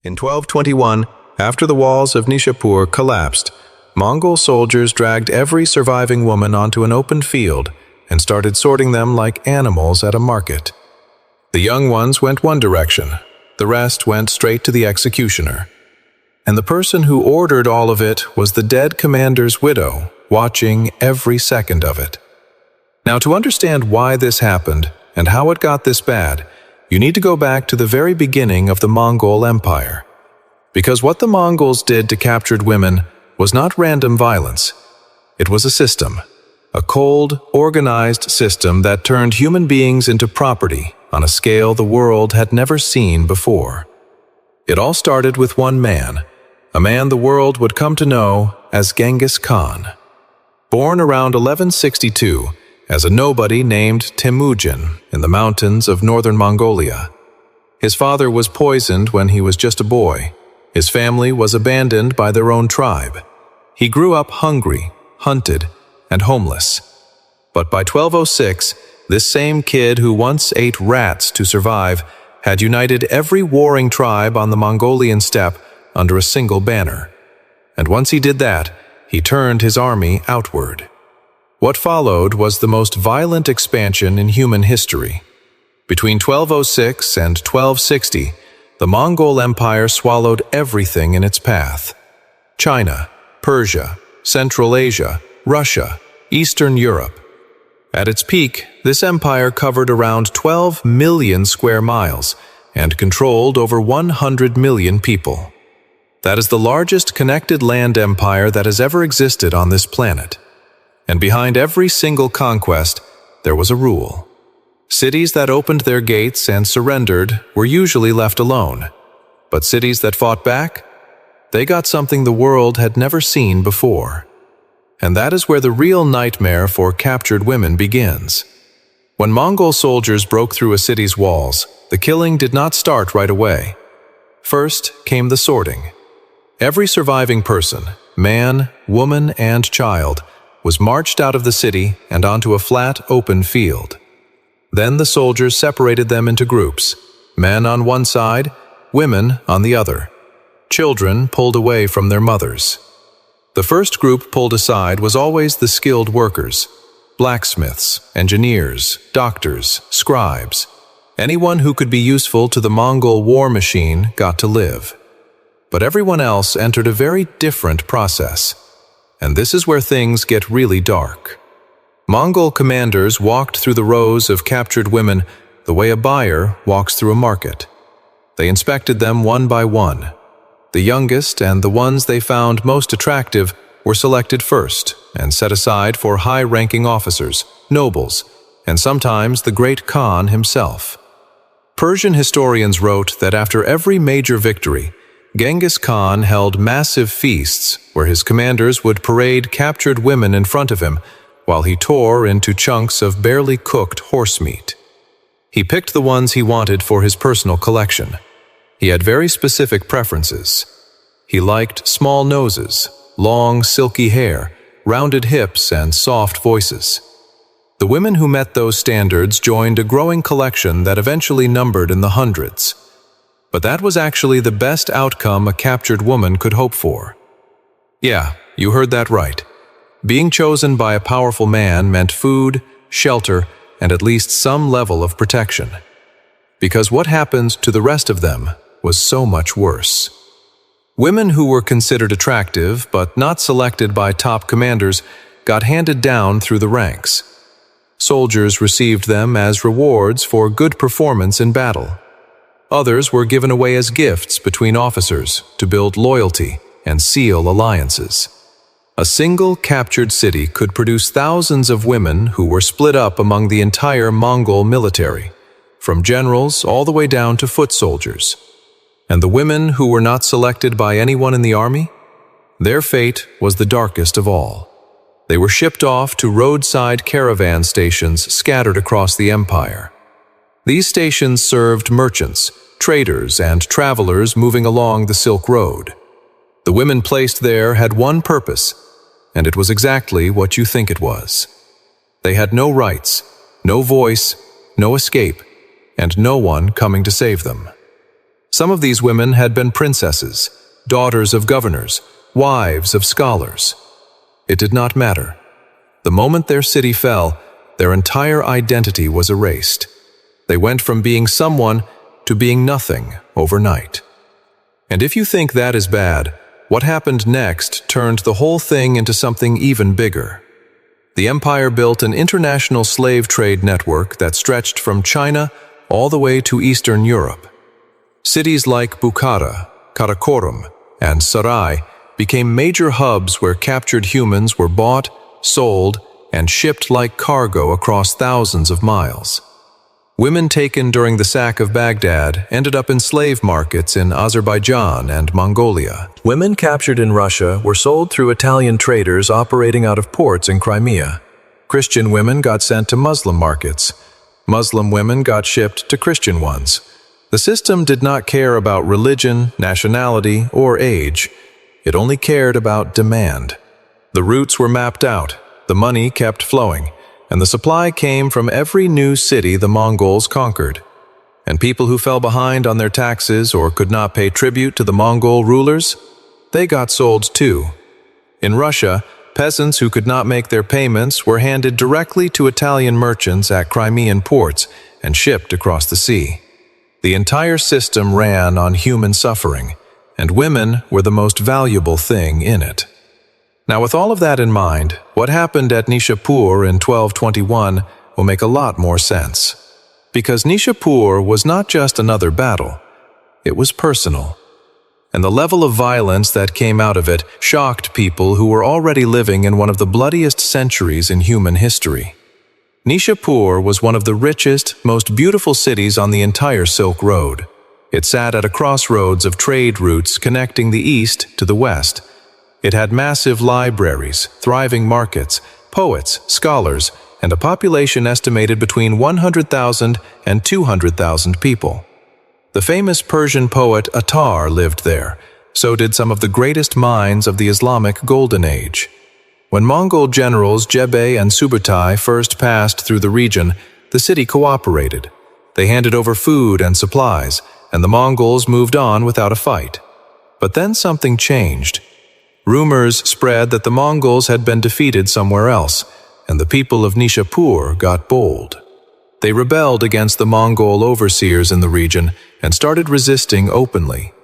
In 1221, after the walls of Nishapur collapsed, Mongol soldiers dragged every surviving woman onto an open field and started sorting them like animals at a market. The young ones went one direction, the rest went straight to the executioner. And the person who ordered all of it was the dead commander's widow, watching every second of it. Now, to understand why this happened and how it got this bad, you need to go back to the very beginning of the Mongol Empire. Because what the Mongols did to captured women was not random violence. It was a system, a cold, organized system that turned human beings into property on a scale the world had never seen before. It all started with one man, a man the world would come to know as Genghis Khan. Born around 1162, as a nobody named Temujin in the mountains of northern Mongolia. His father was poisoned when he was just a boy. His family was abandoned by their own tribe. He grew up hungry, hunted, and homeless. But by 1206, this same kid who once ate rats to survive had united every warring tribe on the Mongolian steppe under a single banner. And once he did that, he turned his army outward. What followed was the most violent expansion in human history. Between 1206 and 1260, the Mongol Empire swallowed everything in its path. China, Persia, Central Asia, Russia, Eastern Europe. At its peak, this empire covered around 12 million square miles and controlled over 100 million people. That is the largest connected land empire that has ever existed on this planet. And behind every single conquest, there was a rule. Cities that opened their gates and surrendered were usually left alone. But cities that fought back, they got something the world had never seen before. And that is where the real nightmare for captured women begins. When Mongol soldiers broke through a city's walls, the killing did not start right away. First came the sorting. Every surviving person, man, woman, and child, was marched out of the city and onto a flat, open field. Then the soldiers separated them into groups, men on one side, women on the other. Children pulled away from their mothers. The first group pulled aside was always the skilled workers, blacksmiths, engineers, doctors, scribes. Anyone who could be useful to the Mongol war machine got to live. But everyone else entered a very different process. And this is where things get really dark. Mongol commanders walked through the rows of captured women the way a buyer walks through a market. They inspected them one by one. The youngest and the ones they found most attractive were selected first and set aside for high-ranking officers, nobles, and sometimes the great Khan himself. Persian historians wrote that after every major victory, Genghis Khan held massive feasts where his commanders would parade captured women in front of him while he tore into chunks of barely cooked horse meat. He picked the ones he wanted for his personal collection. He had very specific preferences. He liked small noses, long silky hair, rounded hips, and soft voices. The women who met those standards joined a growing collection that eventually numbered in the hundreds. But that was actually the best outcome a captured woman could hope for. Yeah, you heard that right. Being chosen by a powerful man meant food, shelter, and at least some level of protection. Because what happened to the rest of them was so much worse. Women who were considered attractive but not selected by top commanders got handed down through the ranks. Soldiers received them as rewards for good performance in battle. Others were given away as gifts between officers to build loyalty and seal alliances. A single captured city could produce thousands of women who were split up among the entire Mongol military, from generals all the way down to foot soldiers. And the women who were not selected by anyone in the army? Their fate was the darkest of all. They were shipped off to roadside caravan stations scattered across the empire. These stations served merchants, traders, and travelers moving along the Silk Road. The women placed there had one purpose, and it was exactly what you think it was. They had no rights, no voice, no escape, and no one coming to save them. Some of these women had been princesses, daughters of governors, wives of scholars. It did not matter. The moment their city fell, their entire identity was erased. They went from being someone to being nothing overnight. And if you think that is bad, what happened next turned the whole thing into something even bigger. The empire built an international slave trade network that stretched from China all the way to Eastern Europe. Cities like Bukhara, Karakorum, and Sarai became major hubs where captured humans were bought, sold, and shipped like cargo across thousands of miles. Women taken during the sack of Baghdad ended up in slave markets in Azerbaijan and Mongolia. Women captured in Russia were sold through Italian traders operating out of ports in Crimea. Christian women got sent to Muslim markets. Muslim women got shipped to Christian ones. The system did not care about religion, nationality, or age. It only cared about demand. The routes were mapped out, the money kept flowing, and the supply came from every new city the Mongols conquered. And people who fell behind on their taxes or could not pay tribute to the Mongol rulers, they got sold too. In Russia, peasants who could not make their payments were handed directly to Italian merchants at Crimean ports and shipped across the sea. The entire system ran on human suffering, and women were the most valuable thing in it. Now, with all of that in mind, what happened at Nishapur in 1221 will make a lot more sense. Because Nishapur was not just another battle, it was personal. And the level of violence that came out of it shocked people who were already living in one of the bloodiest centuries in human history. Nishapur was one of the richest, most beautiful cities on the entire Silk Road. It sat at a crossroads of trade routes connecting the east to the west. It had massive libraries, thriving markets, poets, scholars, and a population estimated between 100,000 and 200,000 people. The famous Persian poet Attar lived there. So did some of the greatest minds of the Islamic Golden Age. When Mongol generals Jebe and Subutai first passed through the region, the city cooperated. They handed over food and supplies, and the Mongols moved on without a fight. But then something changed. Rumors spread that the Mongols had been defeated somewhere else, and the people of Nishapur got bold. They rebelled against the Mongol overseers in the region and started resisting openly.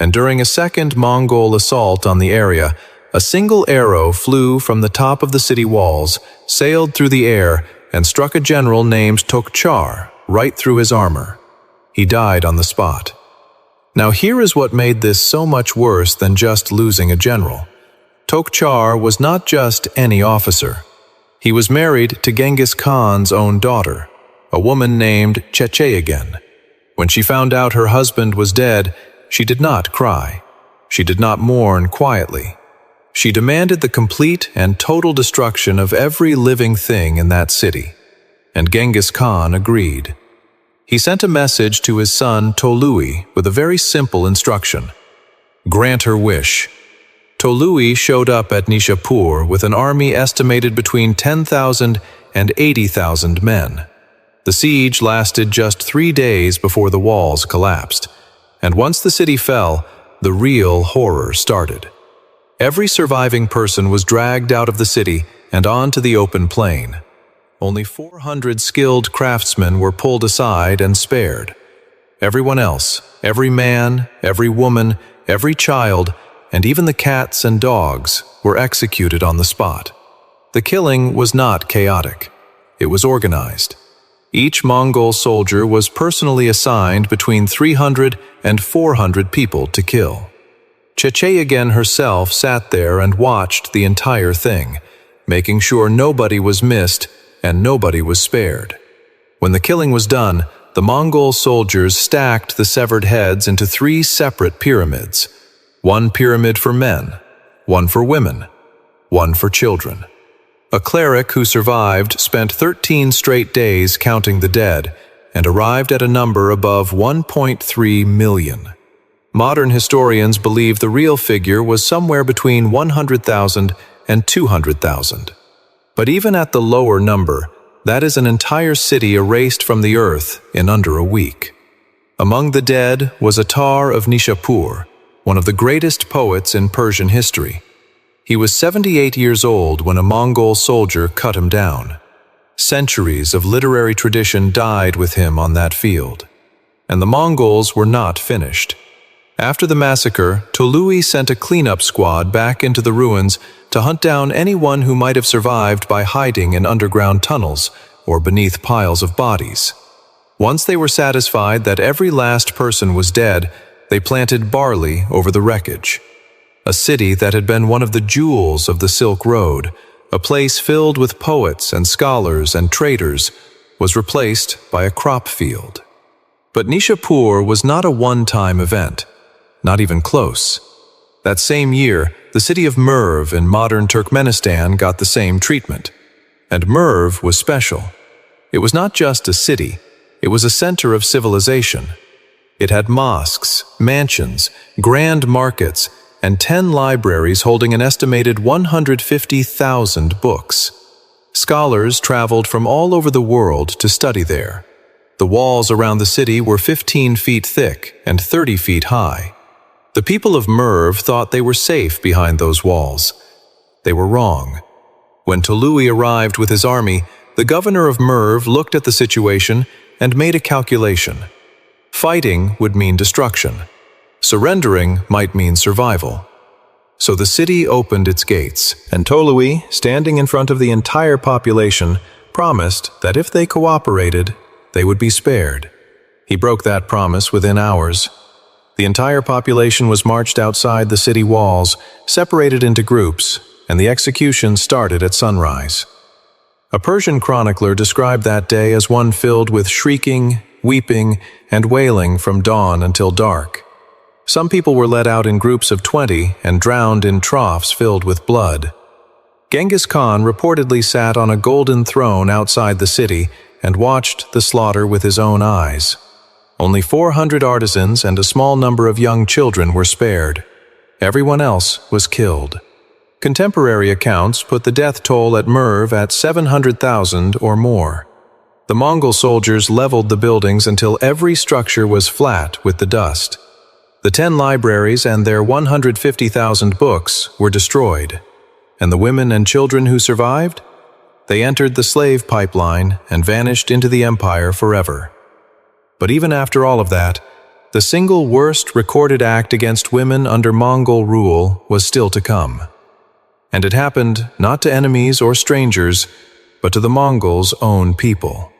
And during a second Mongol assault on the area, a single arrow flew from the top of the city walls, sailed through the air, and struck a general named Tokchar right through his armor. He died on the spot. Now here is what made this so much worse than just losing a general. Tokchar was not just any officer. He was married to Genghis Khan's own daughter, a woman named Checheyagen. When she found out her husband was dead, she did not cry. She did not mourn quietly. She demanded the complete and total destruction of every living thing in that city. And Genghis Khan agreed. He sent a message to his son Tolui with a very simple instruction. Grant her wish. Tolui showed up at Nishapur with an army estimated between 10,000 and 80,000 men. The siege lasted just 3 days before the walls collapsed. And once the city fell, the real horror started. Every surviving person was dragged out of the city and onto the open plain. Only 400 skilled craftsmen were pulled aside and spared. Everyone else, every man, every woman, every child, and even the cats and dogs were executed on the spot. The killing was not chaotic. It was organized. Each Mongol soldier was personally assigned between 300 and 400 people to kill. Checheyagen herself sat there and watched the entire thing, making sure nobody was missed and nobody was spared. When the killing was done, the Mongol soldiers stacked the severed heads into 3 separate pyramids. One pyramid for men, one for women, one for children. A cleric who survived spent 13 straight days counting the dead and arrived at a number above 1.3 million. Modern historians believe the real figure was somewhere between 100,000 and 200,000. But even at the lower number, that is an entire city erased from the earth in under a week. Among the dead was Attar of Nishapur, one of the greatest poets in Persian history. He was 78 years old when a Mongol soldier cut him down. Centuries of literary tradition died with him on that field. And the Mongols were not finished. After the massacre, Tolui sent a cleanup squad back into the ruins to hunt down anyone who might have survived by hiding in underground tunnels or beneath piles of bodies. Once they were satisfied that every last person was dead, they planted barley over the wreckage. A city that had been one of the jewels of the Silk Road, a place filled with poets and scholars and traders, was replaced by a crop field. But Nishapur was not a one-time event, not even close. That same year, the city of Merv in modern Turkmenistan got the same treatment. And Merv was special. It was not just a city, it was a center of civilization. It had mosques, mansions, grand markets, and 10 libraries holding an estimated 150,000 books. Scholars traveled from all over the world to study there. The walls around the city were 15 feet thick and 30 feet high. The people of Merv thought they were safe behind those walls. They were wrong. When Tolui arrived with his army, the governor of Merv looked at the situation and made a calculation. Fighting would mean destruction. Surrendering might mean survival. So the city opened its gates, and Tolui, standing in front of the entire population, promised that if they cooperated, they would be spared. He broke that promise within hours. The entire population was marched outside the city walls, separated into groups, and the execution started at sunrise. A Persian chronicler described that day as one filled with shrieking, weeping, and wailing from dawn until dark. Some people were led out in groups of 20 and drowned in troughs filled with blood. Genghis Khan reportedly sat on a golden throne outside the city and watched the slaughter with his own eyes. Only 400 artisans and a small number of young children were spared. Everyone else was killed. Contemporary accounts put the death toll at Merv at 700,000 or more. The Mongol soldiers leveled the buildings until every structure was flat with the dust. The 10 libraries and their 150,000 books were destroyed. And the women and children who survived? They entered the slave pipeline and vanished into the empire forever. But even after all of that, the single worst recorded act against women under Mongol rule was still to come. And it happened not to enemies or strangers, but to the Mongols' own people.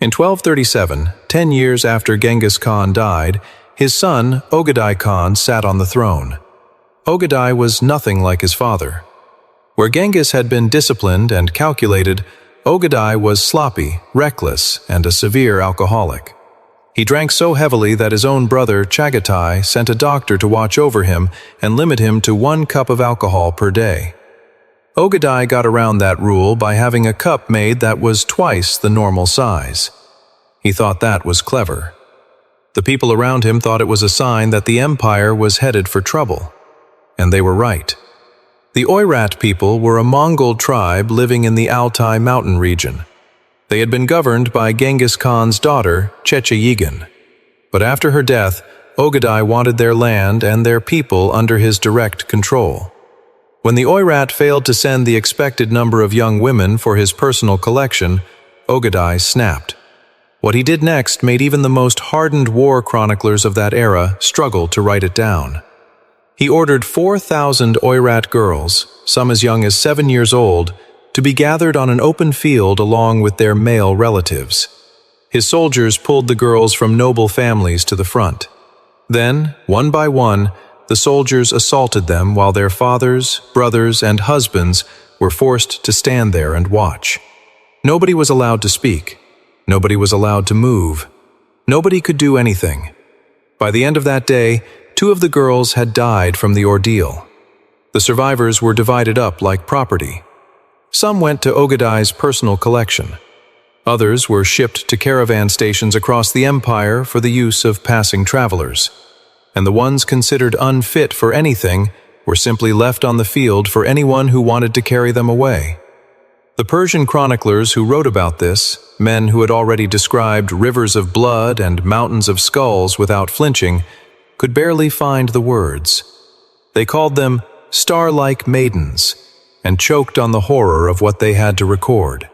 In 1237, 10 years after Genghis Khan died, his son, Ogedai Khan, sat on the throne. Ogedai was nothing like his father. Where Genghis had been disciplined and calculated, Ogedai was sloppy, reckless, and a severe alcoholic. He drank so heavily that his own brother, Chagatai, sent a doctor to watch over him and limit him to 1 cup of alcohol per day. Ogedai got around that rule by having a cup made that was twice the normal size. He thought that was clever. The people around him thought it was a sign that the empire was headed for trouble. And they were right. The Oirat people were a Mongol tribe living in the Altai mountain region. They had been governed by Genghis Khan's daughter, Checheyigan. But after her death, Ogedai wanted their land and their people under his direct control. When the Oirat failed to send the expected number of young women for his personal collection, Ogedai snapped. What he did next made even the most hardened war chroniclers of that era struggle to write it down. He ordered 4,000 Oirat girls, some as young as 7 years old, to be gathered on an open field along with their male relatives. His soldiers pulled the girls from noble families to the front. Then, one by one, the soldiers assaulted them while their fathers, brothers, and husbands were forced to stand there and watch. Nobody was allowed to speak. Nobody was allowed to move. Nobody could do anything. By the end of that day, 2 of the girls had died from the ordeal. The survivors were divided up like property. Some went to Ogedai's personal collection. Others were shipped to caravan stations across the empire for the use of passing travelers. And the ones considered unfit for anything were simply left on the field for anyone who wanted to carry them away. The Persian chroniclers who wrote about this, men who had already described rivers of blood and mountains of skulls without flinching, could barely find the words. They called them star-like maidens and choked on the horror of what they had to record.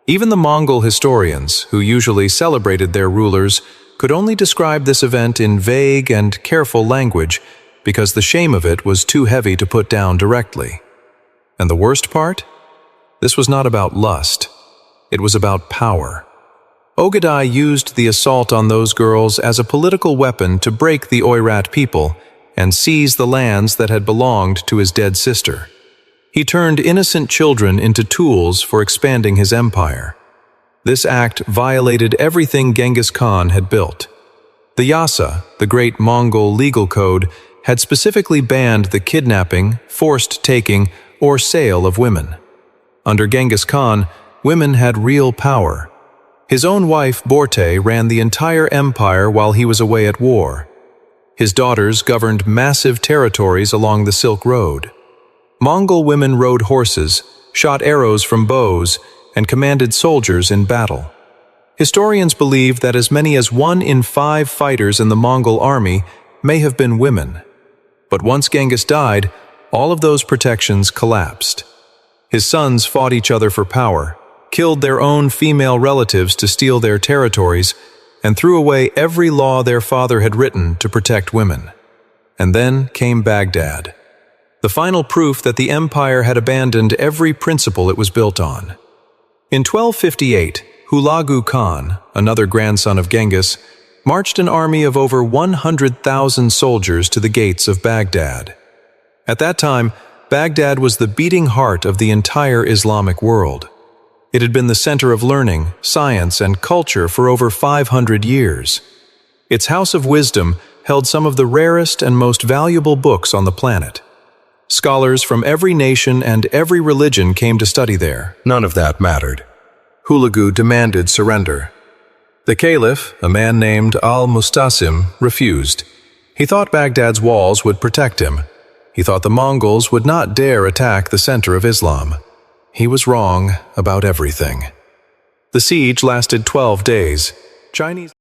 Even the Mongol historians, who usually celebrated their rulers, could only describe this event in vague and careful language because the shame of it was too heavy to put down directly. And the worst part? This was not about lust. It was about power. Ogedai used the assault on those girls as a political weapon to break the Oirat people and seize the lands that had belonged to his dead sister. He turned innocent children into tools for expanding his empire. This act violated everything Genghis Khan had built. The Yasa, the great Mongol legal code, had specifically banned the kidnapping, forced taking, or sale of women. Under Genghis Khan, women had real power. His own wife, Borte, ran the entire empire while he was away at war. His daughters governed massive territories along the Silk Road. Mongol women rode horses, shot arrows from bows, and commanded soldiers in battle. Historians believe that as many as 1 in 5 fighters in the Mongol army may have been women. But once Genghis died, all of those protections collapsed. His sons fought each other for power, killed their own female relatives to steal their territories, and threw away every law their father had written to protect women. And then came Baghdad, the final proof that the empire had abandoned every principle it was built on. In 1258, Hulagu Khan, another grandson of Genghis, marched an army of over 100,000 soldiers to the gates of Baghdad. At that time, Baghdad was the beating heart of the entire Islamic world. It had been the center of learning, science, and culture for over 500 years. Its house of wisdom held some of the rarest and most valuable books on the planet. Scholars from every nation and every religion came to study there. None of that mattered. Hulagu demanded surrender. The caliph, a man named al-Mustasim, refused. He thought Baghdad's walls would protect him. He thought the Mongols would not dare attack the center of Islam. He was wrong about everything. The siege lasted 12 days. Chinese